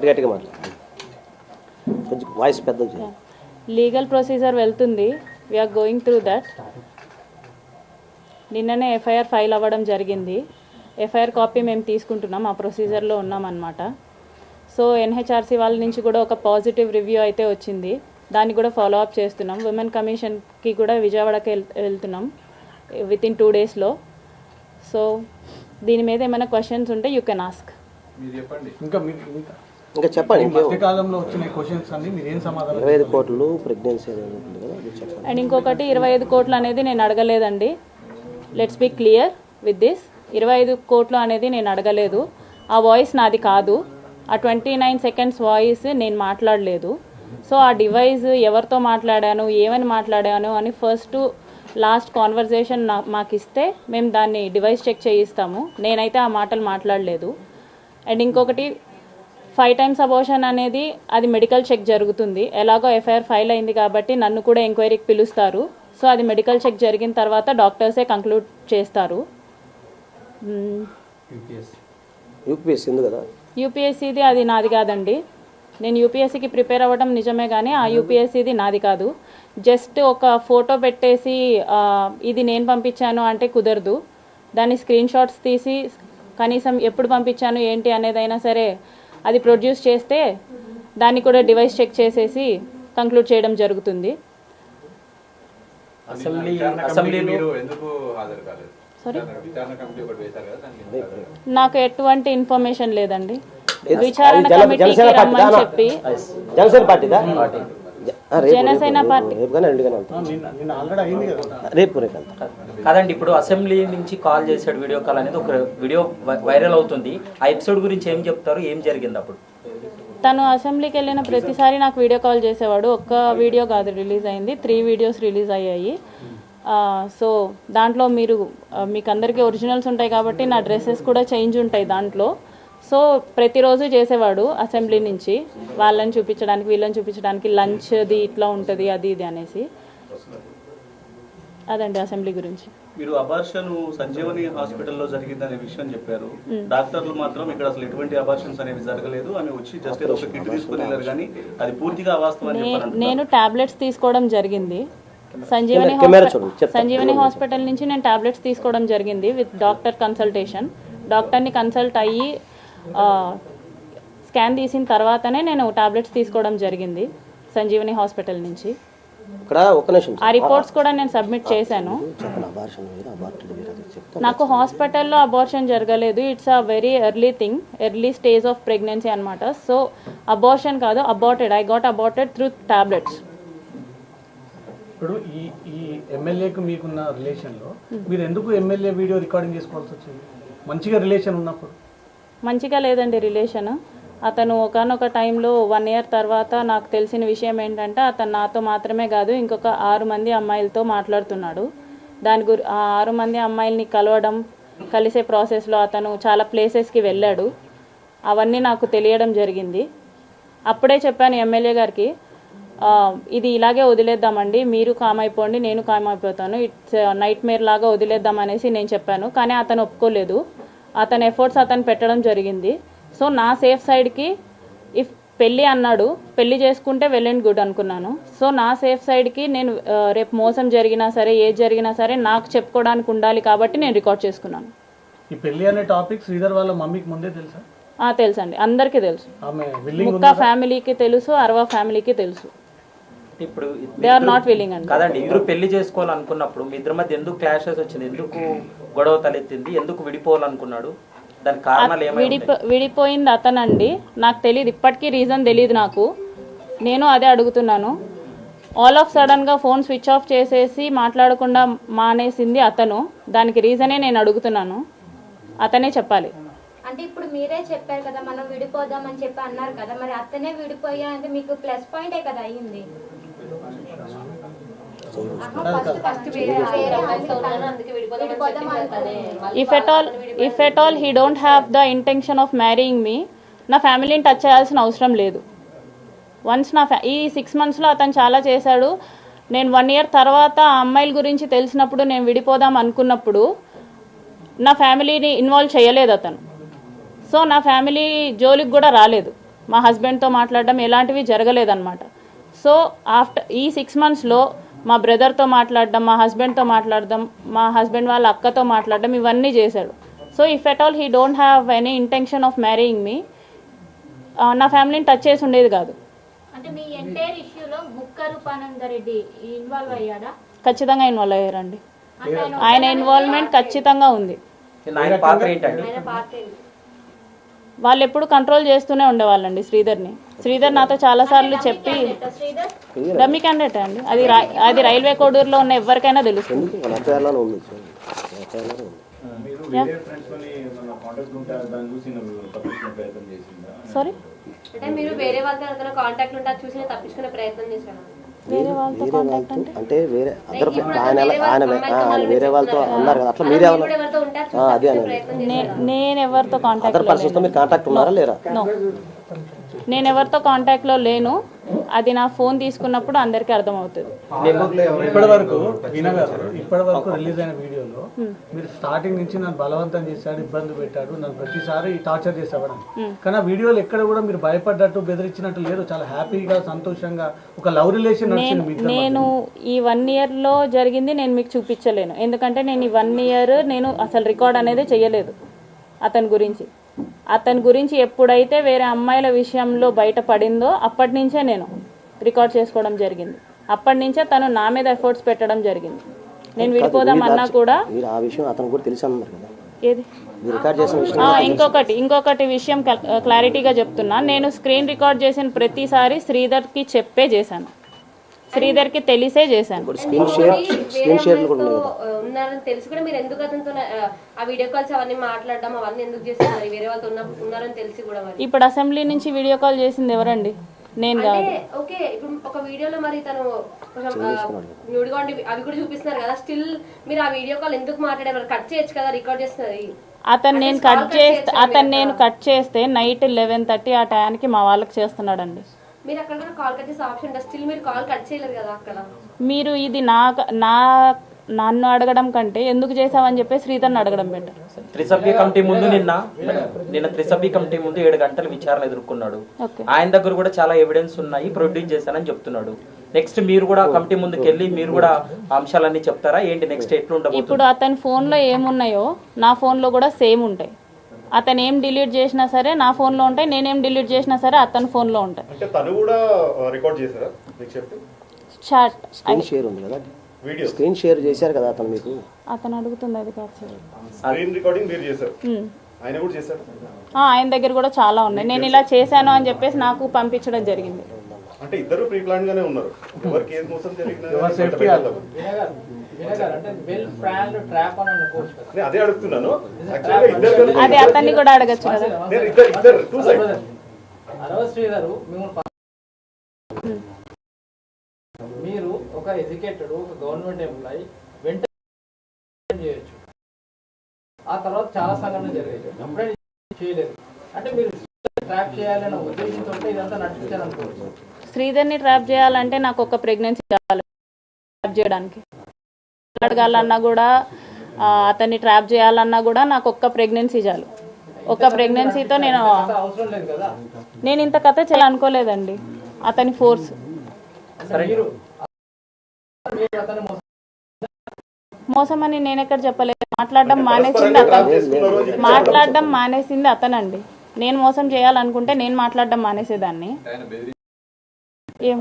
గట్టిగా మాట్లాడు, కొంచెం వాయిస్ పెద్దగా చేయండి. లీగల్ ప్రొసీజర్ వెళ్తుంది, వీఆర్ గోయింగ్ త్రూ దట్. నిన్ననే ఎఫ్ఐఆర్ ఫైల్ అవ్వడం జరిగింది. ఎఫ్ఐఆర్ కాపీ మేము తీసుకుంటున్నాం, ఆ ప్రొసీజర్లో ఉన్నామన్నమాట. సో ఎన్హెచ్ఆర్సీ వాళ్ళ నుంచి కూడా ఒక పాజిటివ్ రివ్యూ అయితే వచ్చింది, దాన్ని కూడా ఫాలో అప్ చేస్తున్నాం. ఉమెన్ కమిషన్కి కూడా విజయవాడకి వెళ్తున్నాం వితిన్ 2 daysలో. సో దీని మీద ఏమైనా క్వశ్చన్స్ ఉంటే యూ కెన్ ఆస్క్. ఇంకా చెప్పండి. కాలంలో వచ్చిన క్వశ్చన్స్ అన్ని మీరు ఏం సమాధానం? 25 కోట్లు ప్రెగ్నెన్సీ అండ్ ఇంకొకటి 25 కోట్లు అనేది నేను అడగలేదండి. Let's be clear with this. 25 కోట్లు అనేది నేను అడగలేదు. ఆ వాయిస్ నాది కాదు, ఆ 29 seconds వాయిస్ నేను మాట్లాడలేదు. సో ఆ డివైస్ ఎవరితో మాట్లాడాను, ఏమని మాట్లాడాను అని ఫస్ట్ లాస్ట్ కాన్వర్జేషన్ మాకు ఇస్తే మేము దాన్ని డివైస్ చెక్ చేయిస్తాము. నేనైతే ఆ మాటలు మాట్లాడలేదు. అండ్ ఇంకొకటి 5 times అబోర్షన్ అనేది అది మెడికల్ చెక్ జరుగుతుంది. ఎలాగో ఎఫ్ఐఆర్ ఫైల్ అయింది కాబట్టి నన్ను కూడా ఎంక్వైరీకి పిలుస్తారు. సో అది మెడికల్ చెక్ జరిగిన తర్వాత డాక్టర్సే కంక్లూడ్ చేస్తారు. యూపీఎస్సీ ఉంది కదా, యూపీఎస్సీది అది నాది కాదండి. నేను యూపీఎస్సీకి ప్రిపేర్ అవ్వడం నిజమే కానీ ఆ యూపీఎస్సీది నాది కాదు. జస్ట్ ఒక ఫోటో పెట్టేసి ఇది నేను పంపించాను అంటే కుదరదు. దాన్ని స్క్రీన్ షాట్స్ తీసి కనీసం ఎప్పుడు పంపించాను ఏంటి అనేదైనా సరే అది ప్రొడ్యూస్ చేస్తే దాన్ని కూడా డివైస్ చెక్ చేసేసి కంక్లూడ్ చేయడం జరుగుతుంది. నాకు ఎటువంటి ఇన్ఫర్మేషన్ లేదండి. విచారణ కమిటీకి రమ్మని చెప్పి జనసేన పార్టీదా? జనసేన పార్టీ రేపు కాదండి. ఇప్పుడు అసెంబ్లీ నుంచి కాల్ చేశాడు, వీడియో కాల్ అనేది ఒక వీడియో వైరల్ అవుతుంది. ఆ ఎపిసోడ్ గురించి ఏం చెప్తారు, ఏం జరిగింది? అప్పుడు తను అసెంబ్లీకి వెళ్ళిన ప్రతిసారి నాకు వీడియో కాల్ చేసేవాడు. ఒక్క వీడియో కాదు రిలీజ్ అయింది, 3 videos రిలీజ్ అయ్యాయి. సో దాంట్లో మీకు అందరికీ ఒరిజినల్స్ ఉంటాయి కాబట్టి నా డ్రెస్సెస్ కూడా చేంజ్ ఉంటాయి దాంట్లో. సో ప్రతిరోజు చేసేవాడు అసెంబ్లీ నుంచి, వాళ్ళని చూపించడానికి వీళ్ళని చూపించడానికి, లంచ్ది ఇట్లా ఉంటుంది అది ఇది అనేసి. అదండి అసెంబ్లీ గురించి. మీరు అబార్షన్ సంజీవని హాస్పిటల్లో జరిగిందనే విషయం చెప్పారు. డాక్టర్లు మాత్రం ఇక్కడ అసలు ఎటువంటి అబార్షన్స్ అనేవి జరగలేదు, ఆమె వచ్చి జస్ట్ ఒక కిట్ తీసుకుని వెళ్ళారు కానీ అది పూర్తిగా అవాస్తవం. నేను టాబ్లెట్స్ తీసుకోవడం జరిగింది. సంజీవని హాస్పిటల్ నుంచి నేను టాబ్లెట్స్ తీసుకోవడం జరిగింది విత్ డాక్టర్ కన్సల్టేషన్. డాక్టర్ని కన్సల్ట్ అయ్యి స్కాన్ తీసిన తర్వాతనే నేను టాబ్లెట్స్ తీసుకోవడం జరిగింది సంజీవని హాస్పిటల్ నుంచి. ఆ రిపోర్ట్స్ కూడా నేను సబ్మిట్ చేశాను. నాకు హాస్పిటల్లో అబార్షన్ జరగలేదు. It's a very early thing, early stage of pregnancy అనమాట. సో అబార్షన్ కాదు, aborted. I got aborted through tablets. ఇప్పుడు ఈ ఎమ్మెల్యేకు మీకున్న రిలేషన్లో మీరు ఎందుకు ఎమ్మెల్యే వీడియో రికార్డింగ్ చేసుకోవాల్సి వచ్చింది? మంచిగా రిలేషన్ ఉన్నప్పుడు. మంచిగా లేదండి రిలేషన్. అతను ఒకనొక టైంలో 1 year తర్వాత నాకు తెలిసిన విషయం ఏంటంటే అతను నాతో మాత్రమే కాదు ఇంకొక 6 మంది అమ్మాయిలతో మాట్లాడుతున్నాడు. ఆ 6 మంది అమ్మాయిల్ని కలవడం, కలిసే ప్రాసెస్లో అతను చాలా ప్లేసెస్కి వెళ్ళాడు. అవన్నీ నాకు తెలియడం జరిగింది. అప్పుడే చెప్పాను ఎమ్మెల్యే గారికి, ఇది ఇలాగే వదిలేద్దామండి, మీరు కామ్ అయిపోండి, నేను కామ్ అయిపోతాను, ఇట్స్ నైట్ మేర్ లాగా వదిలేద్దాం అనేసి నేను చెప్పాను. కానీ అతను ఒప్పుకోలేదు. అతని ఎఫర్ట్స్ అతను పెట్టడం జరిగింది. సో నా సేఫ్ సైడ్కి ఇఫ్ పెళ్ళి అన్నాడు, పెళ్ళి చేసుకుంటే వెల్ అండ్ గుడ్ అనుకున్నాను. సో నా సేఫ్ సైడ్కి నేను రేపు మోసం జరిగినా సరే ఏది జరిగినా సరే నాకు చెప్పుకోవడానికి ఉండాలి కాబట్టి నేను రికార్డ్ చేసుకున్నాను. ఈ పెళ్ళి అనే టాపిక్ శ్రీధర్ వాళ్ళ మమ్మీకి ముందే తెలుసా? తెలుసండి, అందరికీ తెలుసు. ముక్కా ఫ్యామిలీకి తెలుసు, అరవా ఫ్యామిలీకి తెలుసు. ఇప్పుడు దే ఆర్ నాట్ విల్లింగ్ అండి. కాదండి, ఇద్దరు పెళ్లి చేసుకోవాలనుకున్నప్పుడు మీ ఇద్దరి మధ్య ఎందుకు క్లాషెస్ వచ్చింది, ఎందుకు గొడవ తలెత్తింది, ఎందుకు విడిపోవాలనుకున్నాడు, దాని కారణాలు ఏమైనా? విడిపోయింది అతనండి, నాకు తెలియదు, ఇప్పటికీ రీజన్ తెలియదు నాకు. నేను అదే అడుగుతున్నాను. ఆల్ ఆఫ్ సడన్గా ఫోన్ స్విచ్ ఆఫ్ చేసేసి మాట్లాడకుండా మానేసింది అతను. దానికి రీజనే నేను అడుగుతున్నాను, అతనే చెప్పాలి. అంటే ఇప్పుడు మీరే చెప్పారు కదా మనం విడిపోదామని చెప్పి అన్నారు కదా, మరి అతనే విడిపోయా అంటే మీకు ప్లస్ పాయింటే కదా అయ్యింది. If at all he don't have the intention of marrying me, నా ఫ్యామిలీని టచ్ చేయాల్సిన అవసరం లేదు. వన్స్ ఈ 6 monthsలో అతను చాలా చేశాడు. నేను 1 year తర్వాత ఆ అమ్మాయిల గురించి తెలిసినప్పుడు నేను విడిపోదాం అనుకున్నప్పుడు నా ఫ్యామిలీని ఇన్వాల్వ్ చేయలేదు అతను. సో నా ఫ్యామిలీ జోలికి కూడా రాలేదు, మా హస్బెండ్తో మాట్లాడడం ఎలాంటివి జరగలేదన్నమాట. సో ఆఫ్టర్ ఈ 6 monthsలో మా బ్రదర్తో మాట్లాడడం, మా హస్బెండ్తో మాట్లాడడం, మా హస్బెండ్ వాళ్ళ అక్కతో మాట్లాడడం ఇవన్నీ చేశాడు. So if at all he don't have any intention of marrying me, నా ఫ్యామిలీని టచ్ చేసి ఉండేది కాదు. అంటే మీ ఎంటైర్ ఇష్యూలో ముక్క రూపానందరెడ్డి ఇన్వాల్వ్ అయ్యాడా? ఖచ్చితంగా ఇన్వాల్వ్ అయ్యారండి. ఆయన ఇన్వాల్వ్మెంట్ ఖచ్చితంగా ఉంది. ఆయన పాత్ర ఏంటండి? ఆయన పార్ట్ ఏంటి? వాళ్ళు ఎప్పుడు కంట్రోల్ చేస్తూనే ఉండేవాళ్ళండి శ్రీధర్ని. శ్రీధర్ నాతో చాలాసార్లు చెప్పి, శ్రీధర్ డమ్మీ క్యాండిడేట్ అండి, అది రైల్వే కోడూరులో ఉన్న ఎవరికైనా తెలుస్తుంది. ఎందుకు వాళ్ళ ఎఫ్ఐఆర్లోనే ఉంది, ఎఫ్ఐఆర్లోనే ఉంది. సారీ, అంటే మీరు వేరే వాళ్ళతో కాంటాక్ట్ ఉంటే చూసి తప్పించుకునే ప్రయత్నం చేశాను. వేరే వాళ్ళతో వేరే కాంటాక్ట్ వాళ్ళతో అంటే అంటే వేరే అదర్ ఆయన వేరే వాళ్ళతో అన్నారు కదా, అట్లా మీరే ఎవరితో ఉంటే అదే అని ప్రయత్నం నేను ఎవరితో కాంటాక్ట్ అదర్ పర్సన్స్తో మీరు కాంటాక్ట్ ఉన్నారా లేరా? నో, నేను ఎవరితో కాంటాక్ట్లో లేను. అది నా ఫోన్ తీసుకున్నప్పుడు అందరికీ అర్థమవుతుంది. ఇప్పటి వరకు రిలీజ్ అయిన వీడియోలో మీరు స్టార్టింగ్ నుంచి నన్ను బలవంతం చేశాడు, ఇబ్బంది పెట్టాడు, నన్ను ప్రతిసారి టార్చర్ చేసేవాడు. కానీ ఆ వీడియోలో ఎక్కడ కూడా మీరు భయపడ్డట్టు బెదిరించినట్టు లేదు, చాలా హ్యాపీగా సంతోషంగా ఒక లవ్ రిలేషన్ నడిచింది మీ ఇద్దరి మధ్య. నేను ఈ 1 yearలో జరిగింది నేను మీకు చూపించలేను, ఎందుకంటే నేను ఈ 1 year నేను అసలు రికార్డ్ అనేది చేయలేదు అతని గురించి ఎప్పుడైతే వేరే అమ్మాయిల విషయంలో బయటపడిందో అప్పటి నుంచే నేను రికార్డ్ చేసుకోవడం జరిగింది. అప్పటి నుంచే తను నా మీద ఎఫర్ట్స్ పెట్టడం జరిగింది. నేను విడిపోదామన్నా కూడా మీరు ఆ విషయం అతను కూడా తెలిసి అన్నారు కదా, ఏది మీరు రికార్డ్ చేసిన విషయం. ఇంకొకటి విషయం క్లారిటీగా చెప్తున్నా, నేను స్క్రీన్ రికార్డ్ చేసిన ప్రతిసారి శ్రీధర్కి చెప్పే చేశాను, శ్రీధర్కి తెలిసే చేశాను. స్క్రీన్ షేర్లు కూడా ఉన్నాయి కదా. ఉన్నారని తెలిసి కూడా మీరు ఎందుకు అతనితో ఆ వీడియో కాల్స్ అవన్నీ మాట్లాడడం అవన్నీ ఎందుకు చేస్తున్నారు? వేరే వాళ్ళతో ఉన్నారని తెలిసి కూడా మరి ఇప్పుడు అసెంబ్లీ నుంచి వీడియో కాల్ చేసింది ఎవరండి? నేను కాదు. అంటే ఓకే, ఇప్పుడు ఒక వీడియోలో మరి తను న్యూడ్గా ఉండి అవి కూడా చూపిస్తున్నారు కదా, స్టిల్ మీరు ఆ వీడియో కాల్ ఎందుకు మాట్లాడారు? కట్ చేయొచ్చు కదా, రికార్డ్ చేస్తున్నది. అతను నేను కట్ చేస్తే నైట్ 11:30 ఆ టయానికి మా వాళ్ళకి చేస్తున్నాడండి. మీరు అక్కడ కూడా కాల్ కట్ చేసే ఆప్షన్ ఉంటుంది, స్టిల్ మీరు కాల్ కట్ చేయలేరు కదా అక్కడ. మీరు ఇది నన్ను అడగడం కంటే ఎందుకు చేసావని చెప్పి శ్రీధర్ని అడగడం బెటర్. త్రిసభ్య కమిటీ ముందు నిన్న త్రిసభ్య కమిటీ ముందు 7 గంటలు విచారణ ఎదుర్కొన్నాడు. ఆయన దగ్గర కూడా చాలా ఎవిడెన్స్ ఉన్నాయి, ప్రొడ్యూస్ చేశానని చెప్తున్నాడు. నెక్స్ట్ మీరు కూడా కమిటీ ముందుకు వెళ్ళి మీరు కూడా అంశాలన్నీ చెప్తారా ఏంటి? నెక్స్ట్ ఎట్లుండబోతుంది? ఇప్పుడు అతని ఫోన్లో ఏమున్నాయో నా ఫోన్లో కూడా సేమ్ ఉంటాయి. అతను ఏం డిలీట్ చేసినా సరే నా ఫోన్లో ఉంటాయి, నేనేం డిలీట్ చేసినా సరే అతని ఫోన్లో ఉంటాయి. అంటే తను కూడా రికార్డ్ చేశారా మీకు చెప్పి? చాట్ స్క్రీన్ షేర్ ఉంది కదా, స్క్రీన్ షేర్ చేశారు కదా అతను మీకు. అతను అడుగుతుంది అది కాదు సార్. స్క్రీన్ రికార్డింగ్ మీరు చేశారు, ఆయన కూడా చేశారు. ఆయన దగ్గర కూడా చాలా ఉన్నాయి. నేను ఇలా చేశాను అని చెప్పేసి నాకు పంపించడం జరిగింది. అంటే ఇద్దరు ప్రీ ప్లాన్ గానే ఉన్నారు. ఎవరికి ఏది మోసం జరిగింది అదే అడుగుతున్నాను. అదే అతన్ని కూడా అడగచ్చు కదా. మీరు ఒక ఎడ్యుకేటెడ్ ఒక గవర్నమెంట్ ఎంప్లాయీ వెంటనే చేయొచ్చు, ఆ తర్వాత చాలా సంఘటనలు జరిగాయి, ఎప్పుడైనా చేయలేదు. అంటే మీరు ట్రాప్ చేయాలనే ఉద్దేశంతో ఇదంతా నడిపించాలనుకోవచ్చు. శ్రీధర్ని ట్రాప్ చేయాలంటే నాకు ఒక ప్రెగ్నెన్సీ కావాలి ట్రాప్ చేయడానికి. అడగాలన్నా కూడా అతన్ని ట్రాప్ చేయాలన్నా కూడా నాకు ఒక్క ప్రెగ్నెన్సీ చాలు. ఒక్క ప్రెగ్నెన్సీతో అవసరం లేదు కదా. నేను ఇంత కథ చేయాలనుకోలేదండి. అతని ఫోర్స్ మోసం అని నేను ఎక్కడ చెప్పలేదు. మాట్లాడడం మానేసింది అతనండి. నేను మోసం చేయాలనుకుంటే నేను మాట్లాడడం మానేసేదాన్ని. ఏం